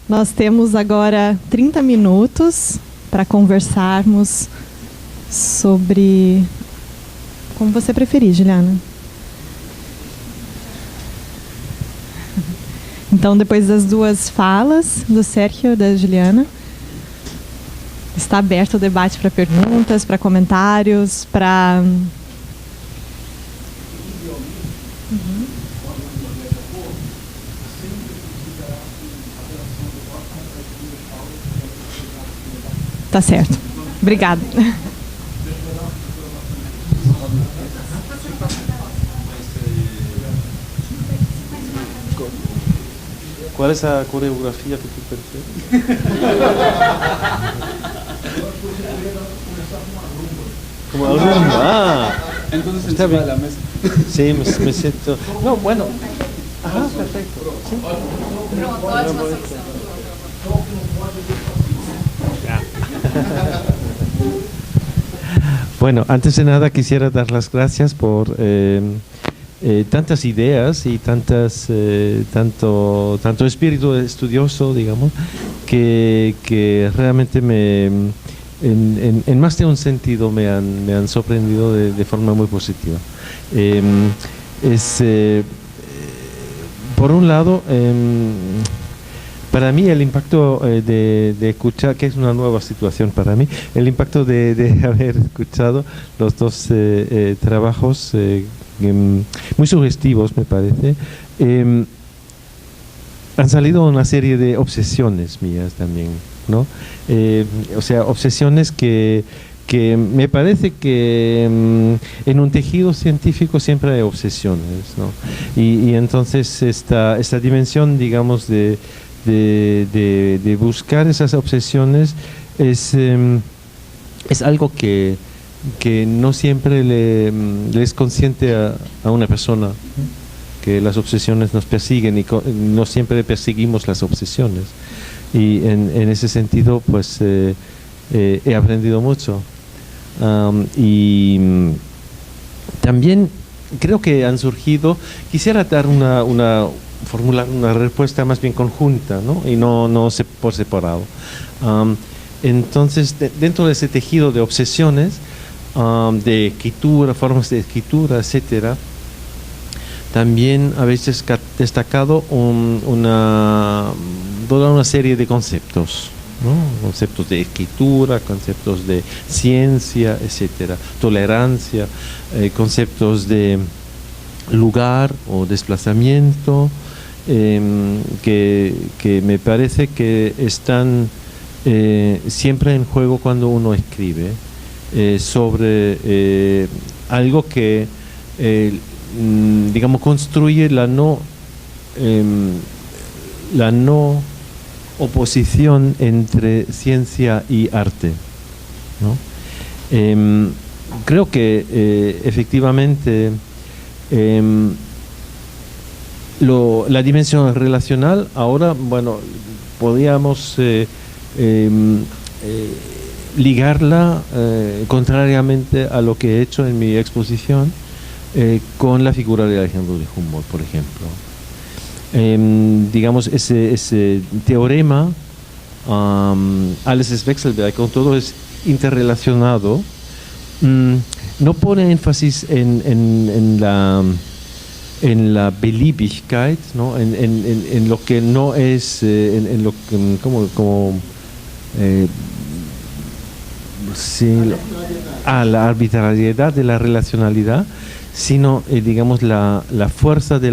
Nós temos agora 30 minutos para conversarmos sobre... Como você preferir, Juliana. Então, depois das duas falas, do Sérgio e da Juliana, está aberto o debate para perguntas, para comentários, para... Tá certo. Obrigada. ¿Cuál es la coreografía que tú prefieres? Como a rumba. Ah, entonces está encima bien. de la mesa. Sí, me siento... No, bueno. Ajá, perfecto. ¿Sí? Bueno, antes de nada quisiera dar las gracias por tantas ideas y tanto espíritu estudioso, digamos, que realmente en más de un sentido me han sorprendido de forma muy positiva. Por un lado, para mí el impacto de escuchar, que es una nueva situación para mí, el impacto de haber escuchado los dos trabajos muy sugestivos, me parece, han salido una serie de obsesiones mías también, ¿no? O sea, obsesiones que me parece que en un tejido científico siempre hay obsesiones, ¿no? Y entonces esta dimensión, digamos, de buscar esas obsesiones es algo que no siempre le es consciente a una persona, ¿no? Que las obsesiones nos persiguen y no siempre perseguimos las obsesiones. Y en ese sentido, pues he aprendido mucho. Y también creo que han surgido, quisiera dar formular una respuesta más bien conjunta, ¿no? Y no por separado. Entonces, dentro de ese tejido de obsesiones, de escritura, formas de escritura, etcétera, también habéis destacado toda una serie de conceptos, ¿no? Conceptos de escritura, conceptos de ciencia, etcétera, tolerancia, conceptos de lugar o desplazamiento, que me parece que están siempre en juego cuando uno escribe sobre algo que digamos construye la no oposición entre ciencia y arte, ¿no? Creo que efectivamente la dimensión relacional ahora, bueno, podríamos ligarla contrariamente a lo que he hecho en mi exposición con la figura de Alejandro de Humboldt, por ejemplo. Digamos, ese teorema, Alles Wechselwerk, con todo es interrelacionado, no pone énfasis en la Beliebigkeit, ¿no? en lo que no es, en lo que, la arbitrariedad de la relacionalidad, sino digamos la fuerza de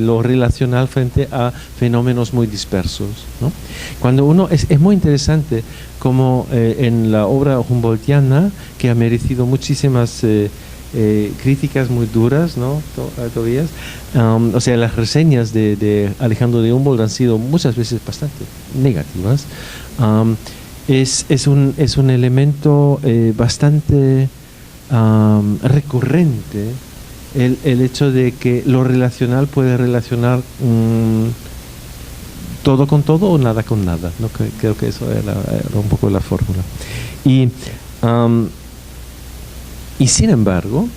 lo relacional frente a fenómenos muy dispersos, ¿no? Cuando uno es muy interesante como en la obra humboldtiana, que ha merecido muchísimas críticas muy duras, ¿no? Todavía, o sea, las reseñas de Alejandro de Humboldt han sido muchas veces bastante negativas. Es un elemento bastante recurrente el hecho de que lo relacional puede relacionar todo con todo o nada con nada, ¿no? Creo que eso era un poco la fórmula. Y sin embargo,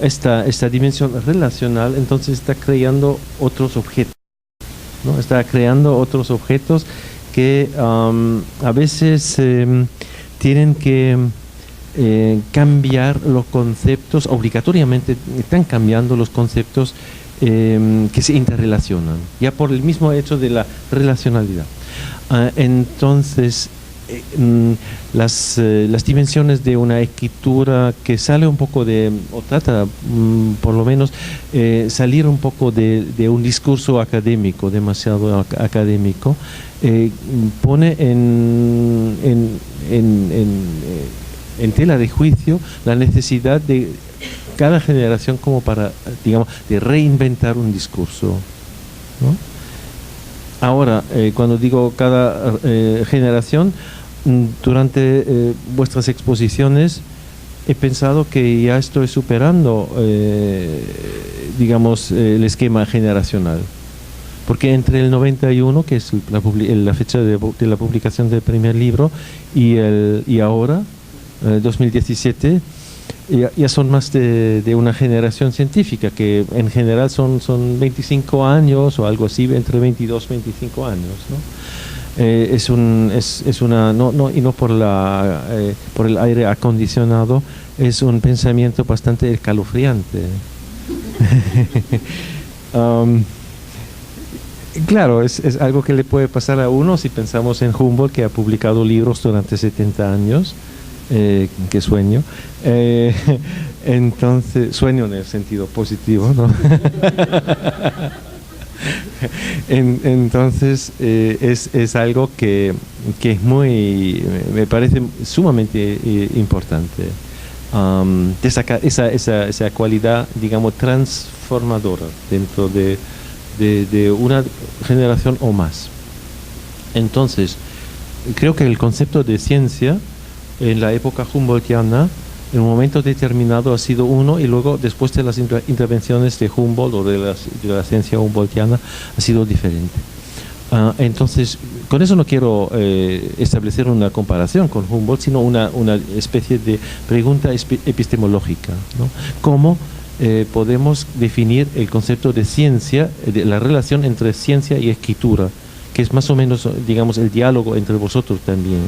esta dimensión relacional entonces está creando otros objetos. ¿no? Está creando otros objetos que a veces tienen que cambiar los conceptos, obligatoriamente están cambiando los conceptos que se interrelacionan, ya por el mismo hecho de la relacionalidad. Entonces, las dimensiones de una escritura que sale un poco de, o trata por lo menos salir un poco de un discurso académico, demasiado académico, pone en tela de juicio la necesidad de cada generación como para, digamos, de reinventar un discurso, ¿no? Ahora, cuando digo cada generación, durante vuestras exposiciones he pensado que ya estoy superando, digamos, el esquema generacional. Porque entre el 91, que es la fecha de la publicación del primer libro, y ahora, 2017, ya son más de una generación científica, que en general son 25 años o algo así, entre 22 y 25 años, ¿no? Y no por el aire acondicionado, es un pensamiento bastante escalofriante. Claro, es algo que le puede pasar a uno si pensamos en Humboldt, que ha publicado libros durante 70 años. Qué sueño. Entonces, sueño en el sentido positivo, ¿no? Entonces, es algo que es me parece sumamente importante. Destacar esa cualidad, digamos, transformadora dentro de una generación o más. Entonces, creo que el concepto de ciencia en la época humboldtiana, en un momento determinado ha sido uno, y luego después de las intervenciones de Humboldt o de la ciencia humboldtiana ha sido diferente. Entonces, con eso no quiero establecer una comparación con Humboldt, sino una especie de pregunta epistemológica, ¿no? ¿Cómo podemos definir el concepto de ciencia, de la relación entre ciencia y escritura, que es más o menos, digamos, el diálogo entre vosotros también, ¿no?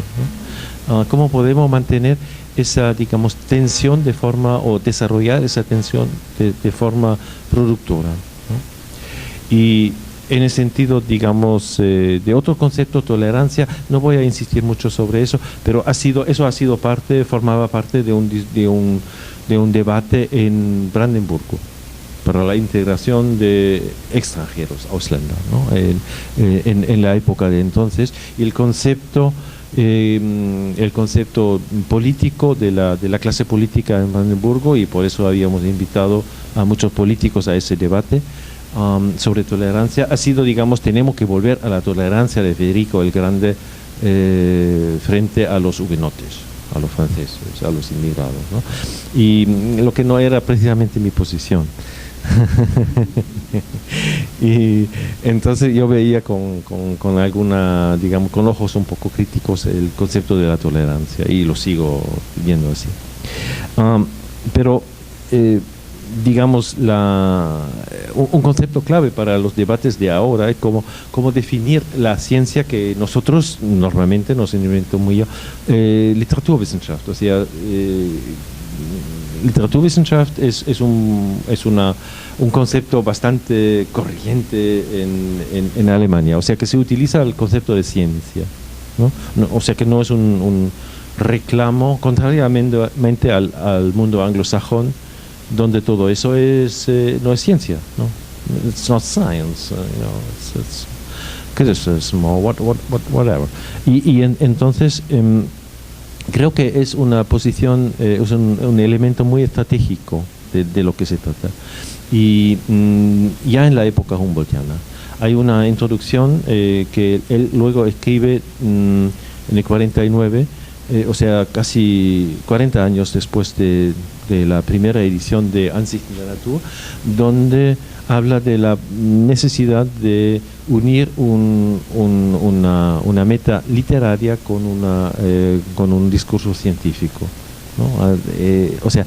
¿Cómo podemos mantener esa, digamos, tensión de forma, o desarrollar esa tensión de forma productora, ¿no? Y en el sentido, digamos, de otro concepto, tolerancia, no voy a insistir mucho sobre eso, pero formaba parte de un debate en Brandenburgo para la integración de extranjeros, Ausländer, ¿no? En la época de entonces, y el concepto político de la clase política en Brandenburgo, y por eso habíamos invitado a muchos políticos a ese debate sobre tolerancia, ha sido, digamos, tenemos que volver a la tolerancia de Federico el Grande frente a los hugonotes, a los franceses, a los inmigrados, ¿no? Y lo que no era precisamente mi posición. Y entonces yo veía con alguna, digamos, con ojos un poco críticos el concepto de la tolerancia, y lo sigo viendo así. Pero digamos, un concepto clave para los debates de ahora es cómo definir la ciencia que nosotros normalmente nos inventamos muy Literaturwissenschaft, o sea, Literaturwissenschaft es un concepto bastante corriente en Alemania, o sea que se utiliza el concepto de ciencia, ¿no? O sea que no es un reclamo, contrariamente al mundo anglosajón, donde todo eso no es ciencia, ¿no? It's not science, it's criticism or whatever. Entonces creo que es una posición, es un elemento muy estratégico de lo que se trata. Y ya en la época humboldtiana hay una introducción que él luego escribe en el 49, o sea, casi 40 años después de la primera edición de Ansichten der Natur, donde habla de la necesidad de unir una meta literaria con un discurso científico, ¿no? O sea,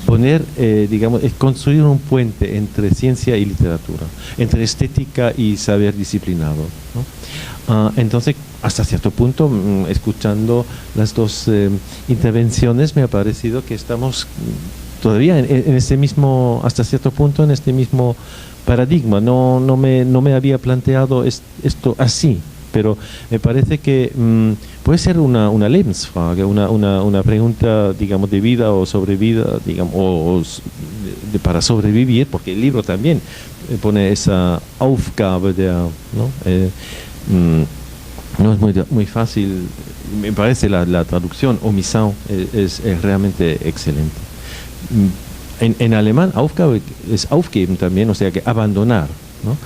poner, digamos, es construir un puente entre ciencia y literatura, entre estética y saber disciplinado, ¿no? Entonces, hasta cierto punto, escuchando las dos intervenciones, me ha parecido que estamos todavía en este mismo, hasta cierto punto, en este mismo paradigma. No me había planteado esto así, pero me parece que puede ser una Lebensfrage, una pregunta, digamos, de vida o sobre vida, digamos, para sobrevivir, porque el libro también pone esa Aufgabe, ¿no? No es muy fácil, me parece la traducción, Omissão, es realmente excelente. En alemán, Aufgabe es aufgeben también, o sea que abandonar, ¿no?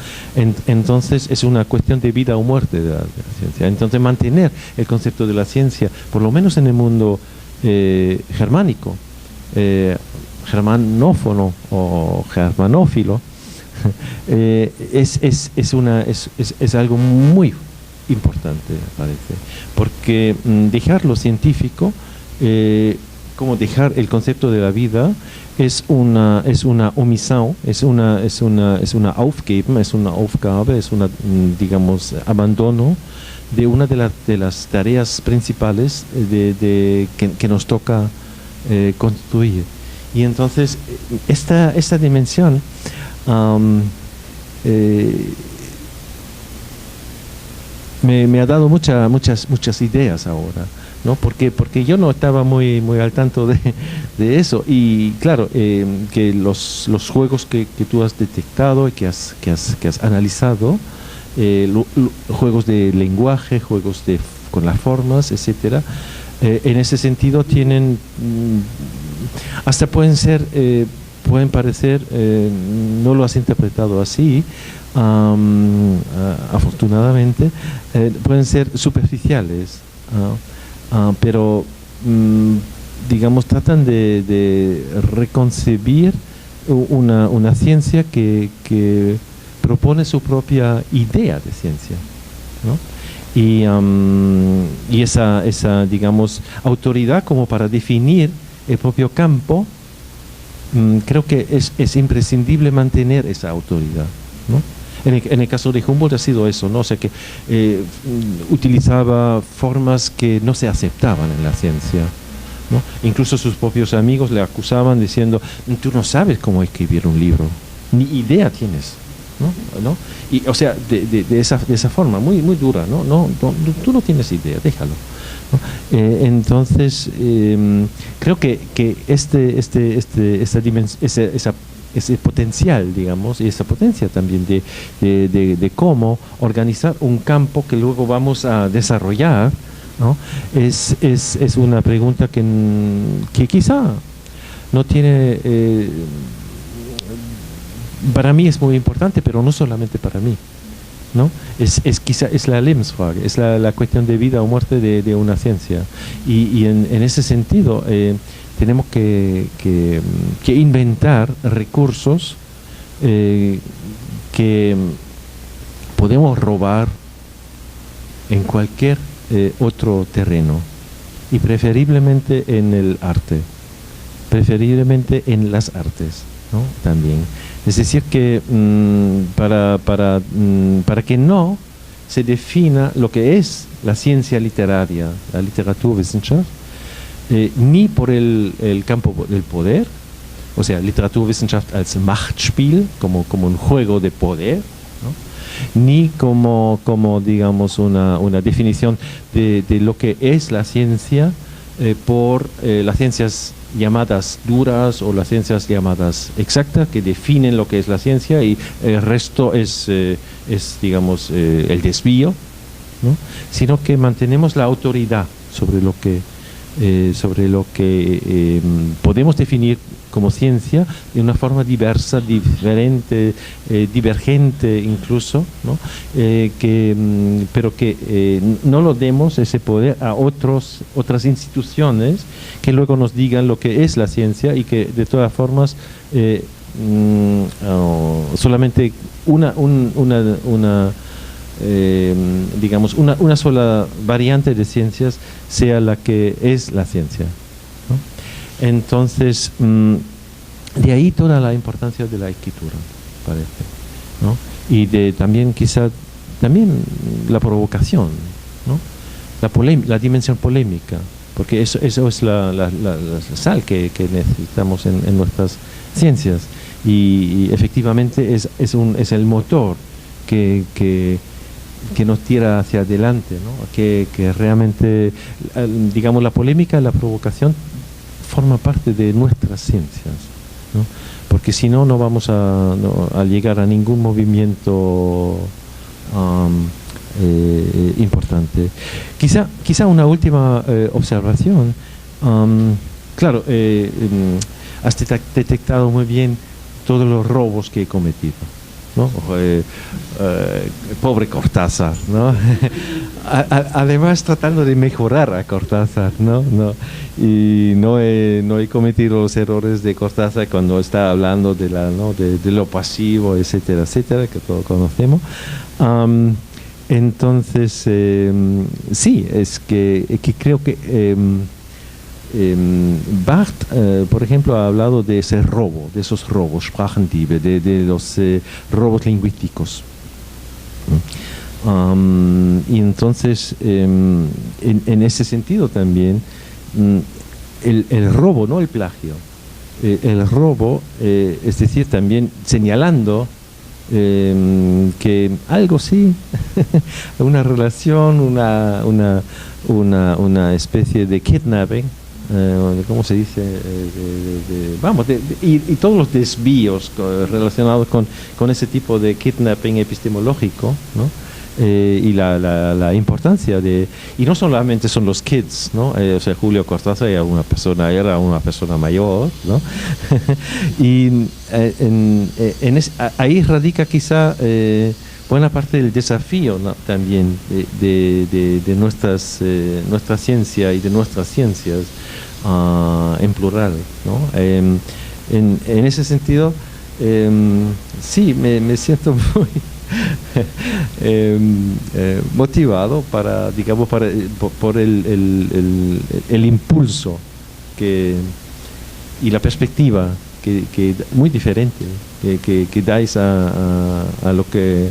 Entonces es una cuestión de vida o muerte de la ciencia. Entonces mantener el concepto de la ciencia, por lo menos en el mundo germánico, germanófono o germanófilo, es algo muy importante, parece, porque dejar lo científico, como dejar el concepto de la vida, es una omisión, es una Aufgeben, es una Aufgabe, es una, digamos, abandono de una de las tareas principales que nos toca construir. Y entonces esta dimensión me ha dado muchas ideas ahora, ¿no? Porque yo no estaba muy al tanto de eso. Y claro, que los juegos que tú has detectado y que has analizado, juegos de lenguaje, juegos con las formas, etcétera, en ese sentido tienen, hasta pueden parecer, no lo has interpretado así, afortunadamente, pueden ser superficiales, pero digamos tratan de reconcebir una ciencia que propone su propia idea de ciencia, ¿no? Y esa digamos autoridad como para definir el propio campo, creo que es imprescindible mantener esa autoridad, ¿no? En el caso de Humboldt ha sido eso, ¿no? O sea que utilizaba formas que no se aceptaban en la ciencia, ¿no? Incluso sus propios amigos le acusaban diciendo: tú no sabes cómo escribir un libro, ni idea tienes, ¿no? Y, o sea, de esa forma, muy dura, ¿no? Tú no tienes idea, déjalo, ¿no? Entonces, creo que esta dimensión, ese potencial, digamos, y esa potencia también de cómo organizar un campo que luego vamos a desarrollar, ¿no? Es una pregunta que quizá no tiene, para mí es muy importante, pero no solamente para mí, ¿no? Quizá es la Lebensfrage, es la cuestión de vida o muerte de una ciencia, y en ese sentido tenemos que inventar recursos que podemos robar en cualquier otro terreno, y preferiblemente en el arte, preferiblemente en las artes, ¿no? También. Es decir que para que no se defina lo que es la ciencia literaria, la Literaturwissenschaft, ni por el campo del poder, o sea, Literaturwissenschaft als Machtspiel, como un juego de poder, ¿no? Ni como digamos una definición de lo que es la ciencia por las ciencias llamadas duras o las ciencias llamadas exactas, que definen lo que es la ciencia, y el resto es digamos el desvío, ¿no? Sino que mantenemos la autoridad sobre lo que podemos definir como ciencia de una forma diversa, diferente, divergente incluso, ¿no? Pero que no lo demos ese poder a otras instituciones que luego nos digan lo que es la ciencia, y que de todas formas solamente digamos una sola variante de ciencias sea la que es la ciencia, ¿no? Entonces de ahí toda la importancia de la escritura, parece, ¿no? Y de también quizá también la provocación, ¿no? La dimensión polémica, porque eso es la sal que necesitamos en nuestras ciencias, y efectivamente es el motor que nos tira hacia adelante, ¿no? Que realmente, digamos, la polémica, la provocación forma parte de nuestras ciencias, ¿no? Porque si no, no vamos a llegar a ningún movimiento importante. Quizá una última observación. Claro, has detectado muy bien todos los robos que he cometido, ¿no? Pobre Cortázar, ¿no? Además tratando de mejorar a Cortázar, ¿no? Y no he cometido los errores de Cortázar cuando está hablando de lo pasivo, etcétera, etcétera, que todos conocemos. Entonces, sí, es que creo que Barthes, por ejemplo, ha hablado de ese robo, de esos robos, Sprachendiebe, de los robos lingüísticos. Y entonces, en ese sentido también, el robo, no el plagio, el robo, es decir, también señalando que algo sí, una relación, una especie de kidnapping, ¿cómo se dice? Y todos los desvíos relacionados con ese tipo de kidnapping epistemológico, ¿no? Y la importancia y no solamente son los kids, ¿no? O sea, Julio Cortázar era una persona mayor, ¿no? Y ahí radica quizá buena parte del desafío, ¿no? También de nuestra ciencia y de nuestras ciencias en plural, ¿no? En ese sentido, sí, me siento muy motivado por el impulso y la perspectiva que muy diferente que dais a lo que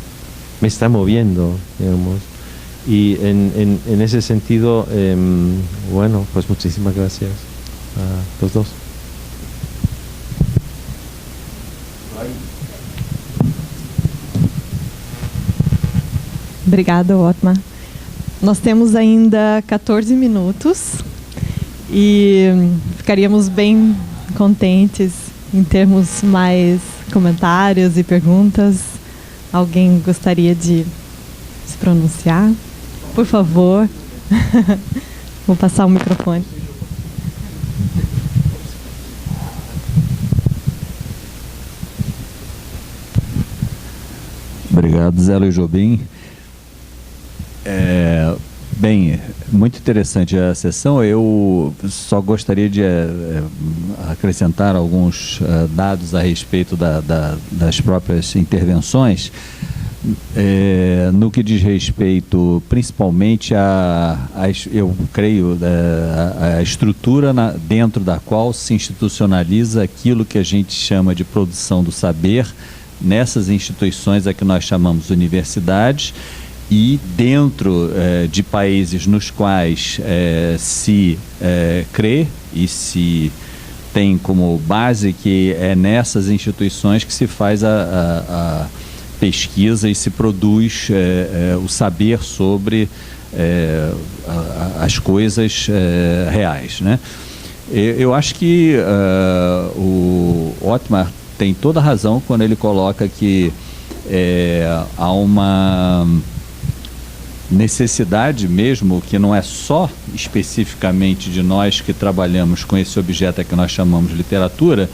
me está moviendo, digamos. Y en ese sentido, bueno, pues muchísimas gracias a los dos. Obrigada, Otmar. Nós temos ainda 14 minutos e ficaríamos bem contentes em termos mais comentários e perguntas. Alguém gostaria de se pronunciar? Por favor. Vou passar o microfone. Obrigado, Zé Luiz Jobim. Bem, muito interessante a sessão. Eu só gostaria de acrescentar alguns dados a respeito das próprias intervenções, no que diz respeito principalmente eu creio, a estrutura dentro da qual se institucionaliza aquilo que a gente chama de produção do saber nessas instituições a que nós chamamos universidades, e dentro de países nos quais se crê e se tem como base que é nessas instituições que se faz a pesquisa e se produz o saber sobre as coisas reais, né? Eu acho que o Otmar tem toda a razão quando ele coloca que há uma necessidade mesmo, que não é só especificamente de nós que trabalhamos com esse objeto que nós chamamos de literatura,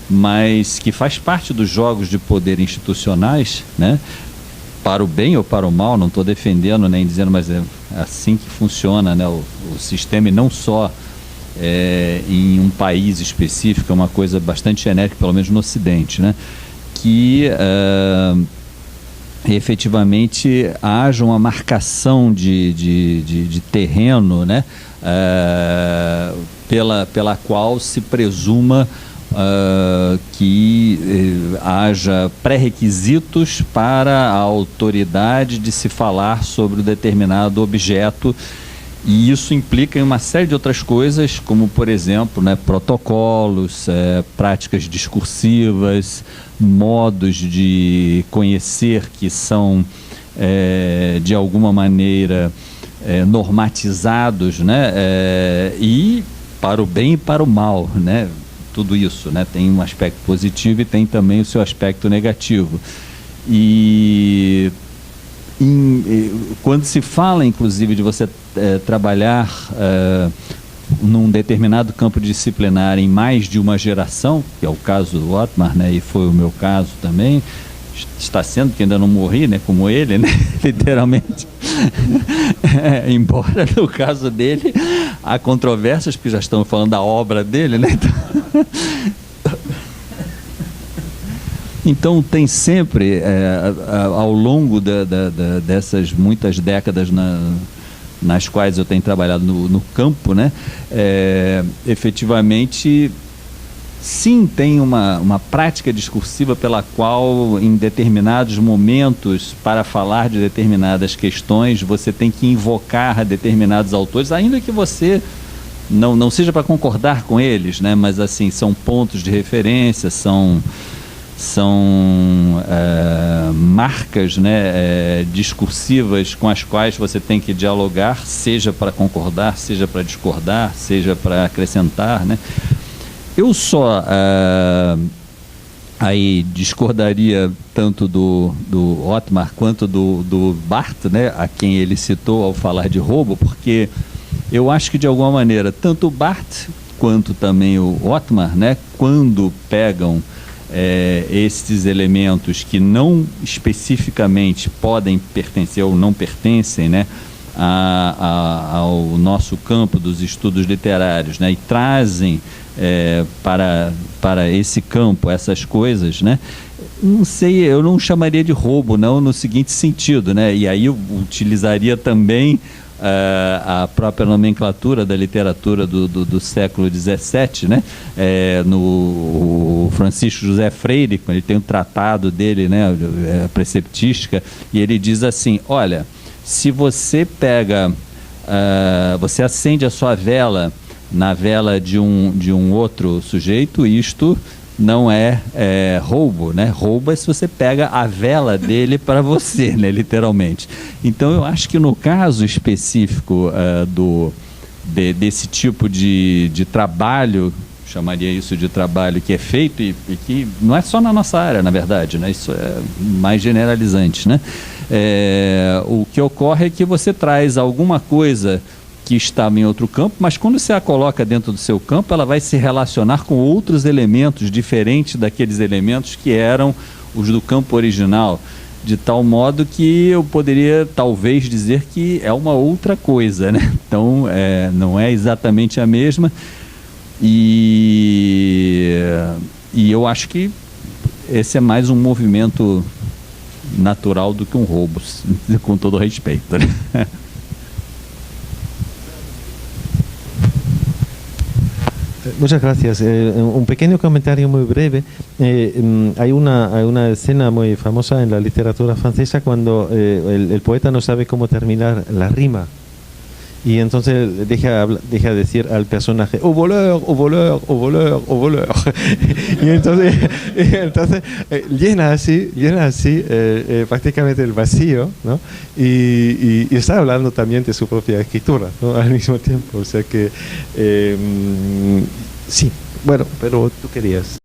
mas que faz parte dos jogos de poder institucionais, né? Para o bem ou para o mal, não estou defendendo nem dizendo, mas é assim que funciona, né? O sistema, e não só em um país específico, é uma coisa bastante genérica, pelo menos no Ocidente, né? Que efetivamente haja uma marcação de terreno, né? Pela qual se presuma que haja pré-requisitos para a autoridade de se falar sobre um determinado objeto, e isso implica em uma série de outras coisas, como, por exemplo, né, protocolos, práticas discursivas, modos de conhecer que são, de alguma maneira, normatizados, né, e para o bem e para o mal, né? Tudo isso, né? Tem um aspecto positivo e tem também o seu aspecto negativo. E quando se fala, inclusive, de você trabalhar num determinado campo disciplinar em mais de uma geração, que é o caso do Ottmar, né? E foi o meu caso também, está sendo, porque ainda não morri, né? Como ele, né? Literalmente. Embora no caso dele há controvérsias, porque já estamos falando da obra dele, né? Então tem sempre, ao longo dessas muitas décadas nas quais eu tenho trabalhado no campo, né? Efetivamente, sim, tem uma prática discursiva pela qual, em determinados momentos, para falar de determinadas questões, você tem que invocar determinados autores, ainda que você não seja para concordar com eles, né? Mas assim, são pontos de referência, são marcas, né, discursivas com as quais você tem que dialogar, seja para concordar, seja para discordar, seja para acrescentar, né? Eu só aí discordaria tanto do Ottmar quanto do Barth, né, a quem ele citou ao falar de roubo, porque eu acho que, de alguma maneira, tanto o Barth quanto também o Ottmar, né, quando pegam esses elementos que não especificamente podem pertencer ou não pertencem, né, ao nosso campo dos estudos literários, né, e trazem para esse campo essas coisas, né, não sei, eu não chamaria de roubo, não, no seguinte sentido, né, e aí eu utilizaria também a própria nomenclatura da literatura do século XVII, né? No Francisco José Freire, quando ele tem um tratado dele, né, preceptística, e ele diz assim: olha, se você pega, você acende a sua vela na vela de um outro sujeito, isto não é roubo, né? Roubo é se você pega a vela dele para você, né? Literalmente. Então eu acho que no caso específico desse tipo de trabalho, chamaria isso de trabalho que é feito e que não é só na nossa área, na verdade, né? Isso é mais generalizante, né? O que ocorre é que você traz alguma coisa que estava em outro campo, mas quando você a coloca dentro do seu campo, ela vai se relacionar com outros elementos diferentes daqueles elementos que eram os do campo original, de tal modo que eu poderia talvez dizer que é uma outra coisa, né? Então, não é exatamente a mesma, e eu acho que esse é mais um movimento natural do que um roubo, com todo respeito, né? Muchas gracias. Un pequeño comentario muy breve. Hay una escena muy famosa en la literatura francesa cuando el poeta no sabe cómo terminar la rima. Y entonces deja decir al personaje, au voleur, au voleur, au voleur, au voleur. Y entonces llena así prácticamente el vacío, ¿no? Y está hablando también de su propia escritura, ¿no? Al mismo tiempo. O sea que, sí, bueno, pero tú querías.